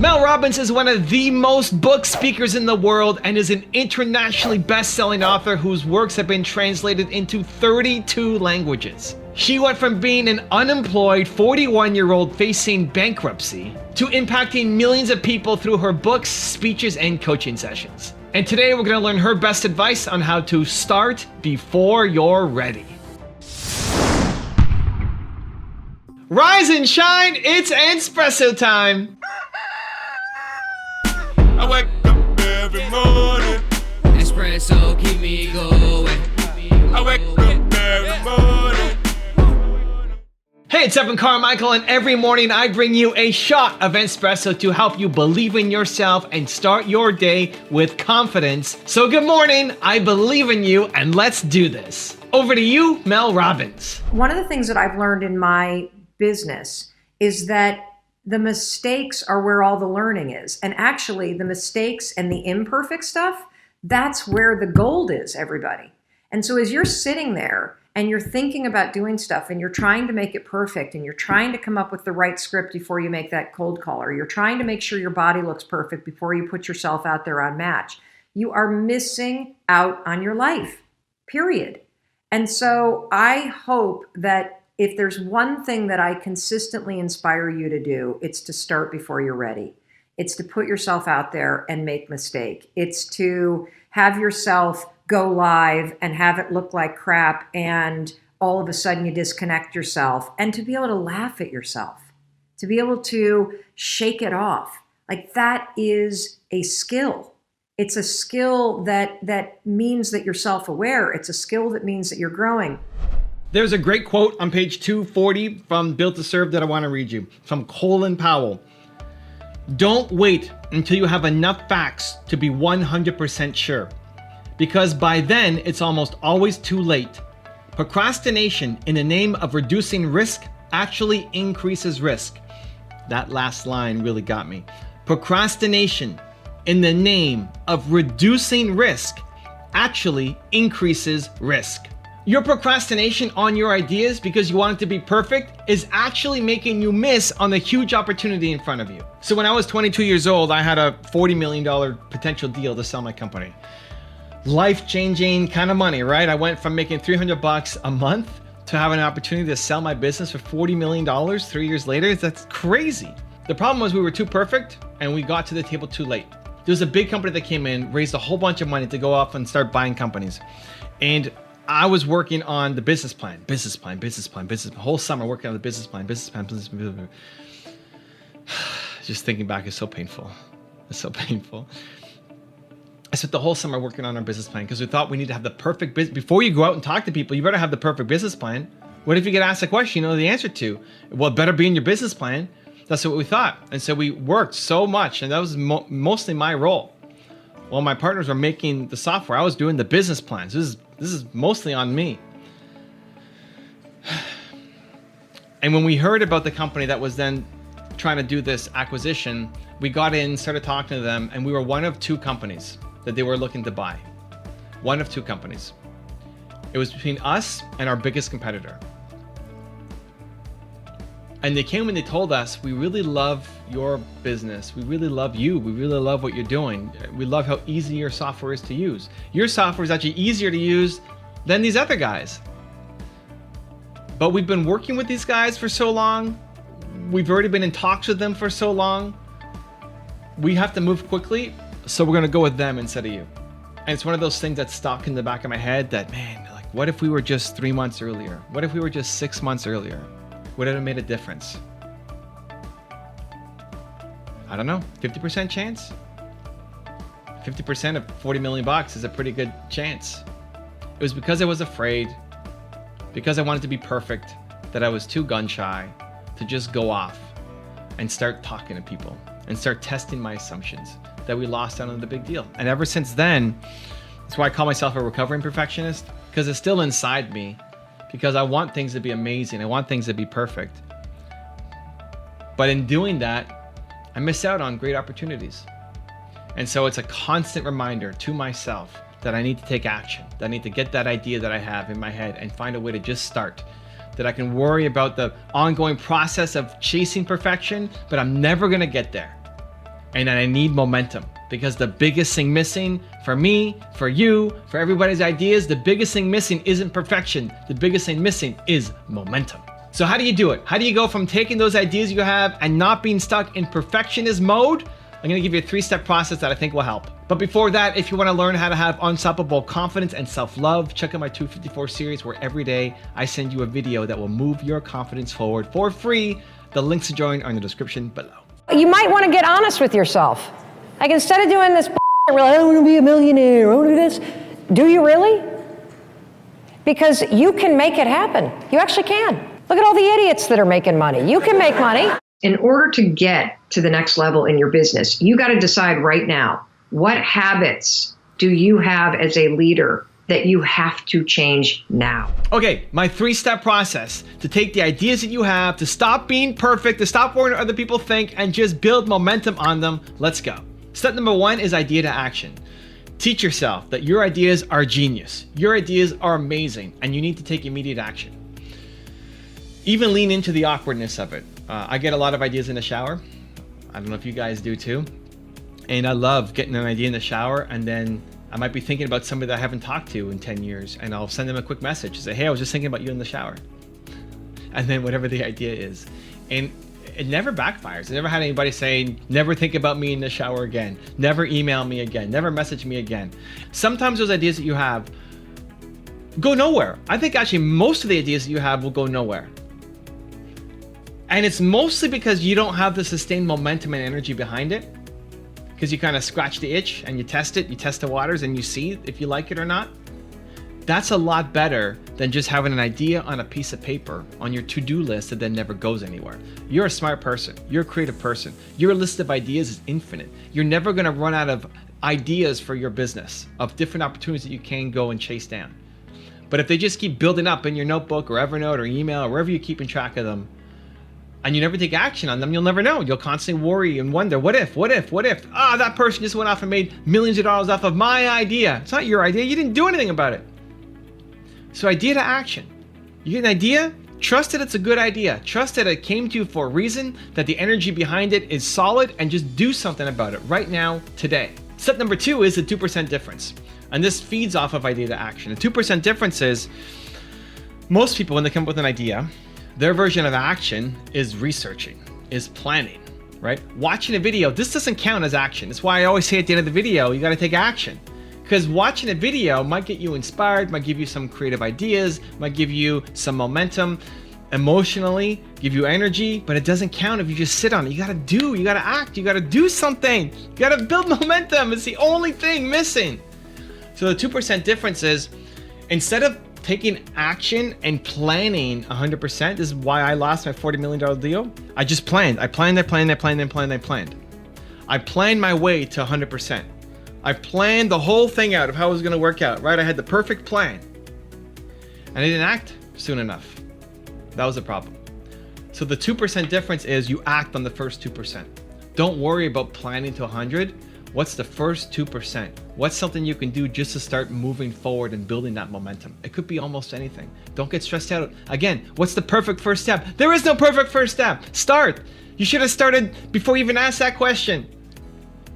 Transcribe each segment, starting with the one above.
Mel Robbins is one of the most booked speakers in the world and is an internationally best-selling author whose works have been translated into 32 languages. She went from being an unemployed 41-year-old facing bankruptcy to impacting millions of people through her books, speeches, and coaching sessions. And today we're going to learn her best advice on how to start before you're ready. Rise and shine, it's Entspresso time! I wake up every morning. Espresso keep me going. I wake up every morning. Hey, it's Evan Carmichael, and every morning I bring you a shot of Entspresso to help you believe in yourself and start your day with confidence. So good morning, I believe in you, and let's do this. Over to you, Mel Robbins. One of the things that I've learned in my business is that the mistakes are where all the learning is. And actually, the mistakes and the imperfect stuff, that's where the gold is, everybody. And so as you're sitting there and you're thinking about doing stuff and you're trying to make it perfect and you're trying to come up with the right script before you make that cold call, or you're trying to make sure your body looks perfect before you put yourself out there on Match, you are missing out on your life, period. And so I hope that if there's one thing that I consistently inspire you to do, it's to start before you're ready. It's to put yourself out there and make mistake. It's to have yourself go live and have it look like crap and all of a sudden you disconnect yourself, and to be able to laugh at yourself, to be able to shake it off. Like, that is a skill. It's a skill that means that you're self-aware. It's a skill that means that you're growing. There's a great quote on page 240 from Built to Serve that I want to read you, from Colin Powell. Don't wait until you have enough facts to be 100% sure, because by then it's almost always too late. Procrastination in the name of reducing risk actually increases risk. That last line really got me. Procrastination in the name of reducing risk actually increases risk. Your procrastination on your ideas because you want it to be perfect is actually making you miss on the huge opportunity in front of you. So when I was 22 years old, I had a $40 million potential deal to sell my company. Life-changing kind of money, right? I went from making $300 a month to having an opportunity to sell my business for $40 million 3 years later. That's crazy. The problem was we were too perfect and we got to the table too late. There was a big company that came in, raised a whole bunch of money to go off and start buying companies. And I was working on the business plan, whole summer working on the business plan. Just thinking back is so painful. It's so painful. I spent the whole summer working on our business plan because we thought we need to have the perfect business. Before you go out and talk to people, you better have the perfect business plan. What if you get asked a question you know the answer to? Well, it better be in your business plan. That's what we thought. And so we worked so much, and that was mostly my role. While my partners were making the software, I was doing the business plans. This is mostly on me. And when we heard about the company that was then trying to do this acquisition, we got in, started talking to them, and we were one of two companies that they were looking to buy. One of two companies. It was between us and our biggest competitor. And they came and they told us, we really love your business. We really love you. We really love what you're doing. We love how easy your software is to use. Your software is actually easier to use than these other guys. But we've been working with these guys for so long. We've already been in talks with them for so long. We have to move quickly, so we're gonna go with them instead of you. And it's one of those things that's stuck in the back of my head that, man, like, what if we were just 3 months earlier? What if we were just 6 months earlier? Would it have made a difference? I don't know, 50% chance? 50% of 40 million bucks is a pretty good chance. It was because I was afraid, because I wanted to be perfect, that I was too gun shy to just go off and start talking to people and start testing my assumptions, that we lost out on the big deal. And ever since then, that's why I call myself a recovering perfectionist, because it's still inside me. Because I want things to be amazing. I want things to be perfect. But in doing that, I miss out on great opportunities. And so it's a constant reminder to myself that I need to take action, that I need to get that idea that I have in my head and find a way to just start. That I can worry about the ongoing process of chasing perfection, but I'm never gonna get there. and I need momentum, because the biggest thing missing for me, for you, for everybody's ideas, the biggest thing missing isn't perfection. The biggest thing missing is momentum. So how do you do it? How do you go from taking those ideas you have and not being stuck in perfectionist mode? I'm gonna give you a 3-step process that I think will help. But before that, if you wanna learn how to have unstoppable confidence and self-love, check out my 254 series, where every day I send you a video that will move your confidence forward for free. The links to join are in the description below. You might want to get honest with yourself. Like, instead of doing this, I want to be a millionaire, I want to do this. Do you really? Because you can make it happen. You actually can. Look at all the idiots that are making money. You can make money. In order to get to the next level in your business, you got to decide right now, what habits do you have as a leader that you have to change now? Okay, my 3-step process to take the ideas that you have, to stop being perfect, to stop worrying what other people think, and just build momentum on them. Let's go. Step number 1 is idea to action. Teach yourself that your ideas are genius. Your ideas are amazing, and you need to take immediate action. Even lean into the awkwardness of it. I get a lot of ideas in the shower. I don't know if you guys do too. And I love getting an idea in the shower, and then I might be thinking about somebody that I haven't talked to in 10 years, and I'll send them a quick message and say, hey, I was just thinking about you in the shower. And then whatever the idea is. And it never backfires. I never had anybody saying, never think about me in the shower again. Never email me again. Never message me again. Sometimes those ideas that you have go nowhere. I think actually most of the ideas that you have will go nowhere. And it's mostly because you don't have the sustained momentum and energy behind it. Because you kind of scratch the itch and you test it, you test the waters, and you see if you like it or not. That's a lot better than just having an idea on a piece of paper on your to-do list that then never goes anywhere. You're a smart person. You're a creative person. Your list of ideas is infinite. You're never going to run out of ideas for your business, of different opportunities that you can go and chase down. But if they just keep building up in your notebook or Evernote or email or wherever you're keeping track of them, and you never take action on them, you'll never know. You'll constantly worry and wonder, what if? Ah, that person just went off and made millions of dollars off of my idea. It's not your idea. You didn't do anything about it. So idea to action. You get an idea, trust that it's a good idea. Trust that it came to you for a reason, that the energy behind it is solid, and just do something about it right now, today. Step number 2 is the 2% difference. And this feeds off of idea to action. The 2% difference is, most people, when they come up with an idea, their version of action is researching, is planning, right? Watching a video, this doesn't count as action. That's why I always say at the end of the video, you got to take action. Because watching a video might get you inspired, might give you some creative ideas, might give you some momentum, emotionally, give you energy, but it doesn't count if you just sit on it. You got to act, you got to do something. You got to build momentum. It's the only thing missing. So the 2% difference is, instead of taking action and planning 100%, this is why I lost my $40 million deal. I just planned. I planned my way to 100%. I planned the whole thing out of how it was going to work out, right? I had the perfect plan. And I didn't act soon enough. That was the problem. So the 2% difference is you act on the first 2%. Don't worry about planning to 100. What's the first 2%? What's something you can do just to start moving forward and building that momentum? It could be almost anything. Don't get stressed out. Again, what's the perfect first step? There is no perfect first step. Start. You should have started before you even asked that question,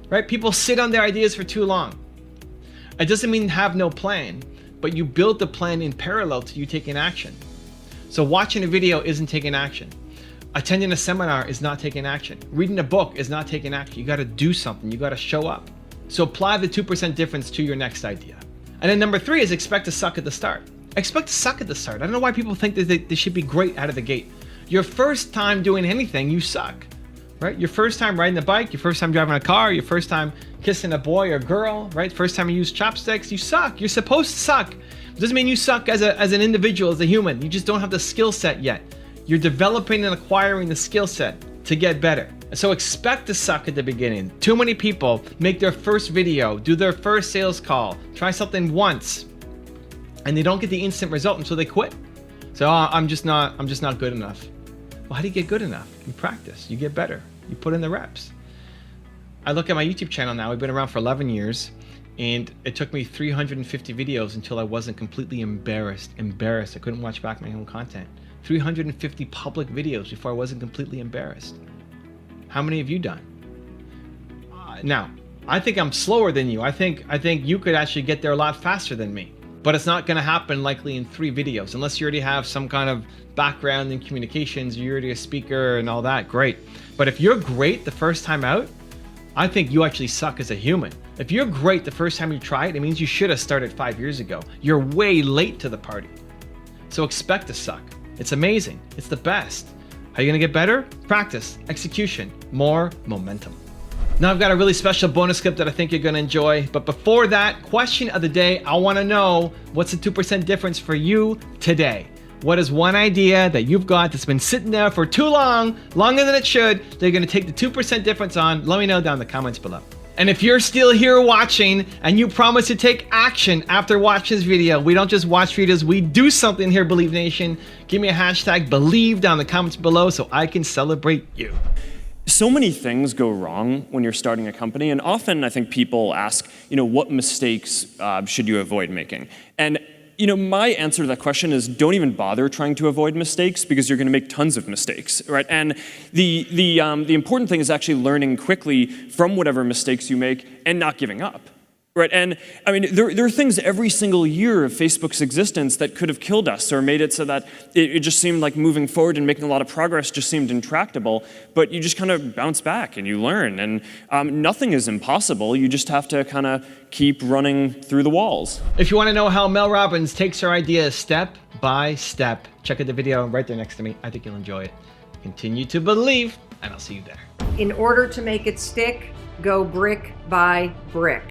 right? People sit on their ideas for too long. It doesn't mean have no plan, but you build the plan in parallel to you taking action. So watching a video isn't taking action. Attending a seminar is not taking action. Reading a book is not taking action. You got to do something. You got to show up. So apply the 2% difference to your next idea. And then number 3 is expect to suck at the start. Expect to suck at the start. I don't know why people think that they should be great out of the gate. Your first time doing anything, you suck, right? Your first time riding a bike, your first time driving a car, your first time kissing a boy or girl, right? First time you use chopsticks, you suck. You're supposed to suck. It doesn't mean you suck as an individual, as a human. You just don't have the skill set yet. You're developing and acquiring the skill set to get better. So expect to suck at the beginning. Too many people make their first video, do their first sales call, try something once, and they don't get the instant result until they quit. So I'm just not good enough. Well, how do you get good enough? You practice, you get better, you put in the reps. I look at my YouTube channel now. We've been around for 11 years, and it took me 350 videos until I wasn't completely embarrassed. I couldn't watch back my own content. 350 public videos before I wasn't completely embarrassed. How many have you done? Now, I think I'm slower than you. I think you could actually get there a lot faster than me. But it's not going to happen likely in 3 videos unless you already have some kind of background in communications, you're already a speaker and all that, great. But if you're great the first time out, I think you actually suck as a human. If you're great the first time you try it, it means you should have started 5 years ago. You're way late to the party. So expect to suck. It's amazing. It's the best. How are you going to get better? Practice, execution, more momentum. Now I've got a really special bonus clip that I think you're going to enjoy. But before that, question of the day, I want to know, what's the 2% difference for you today? What is one idea that you've got that's been sitting there for too long, longer than it should, that you're going to take the 2% difference on? Let me know down in the comments below. And if you're still here watching and you promise to take action after watching this video, we don't just watch videos, we do something here, Believe Nation. Give me a hashtag Believe down in the comments below so I can celebrate you. So many things go wrong when you're starting a company, and often I think people ask, what mistakes should you avoid making? And my answer to that question is don't even bother trying to avoid mistakes because you're going to make tons of mistakes, right? And the important thing is actually learning quickly from whatever mistakes you make and not giving up. Right, and I mean, there are things every single year of Facebook's existence that could have killed us or made it so that it just seemed like moving forward and making a lot of progress just seemed intractable, but you just kind of bounce back and you learn, and nothing is impossible. You just have to kind of keep running through the walls. If you want to know how Mel Robbins takes her ideas step by step, check out the video right there next to me. I think you'll enjoy it. Continue to believe, and I'll see you there. In order to make it stick, go brick by brick.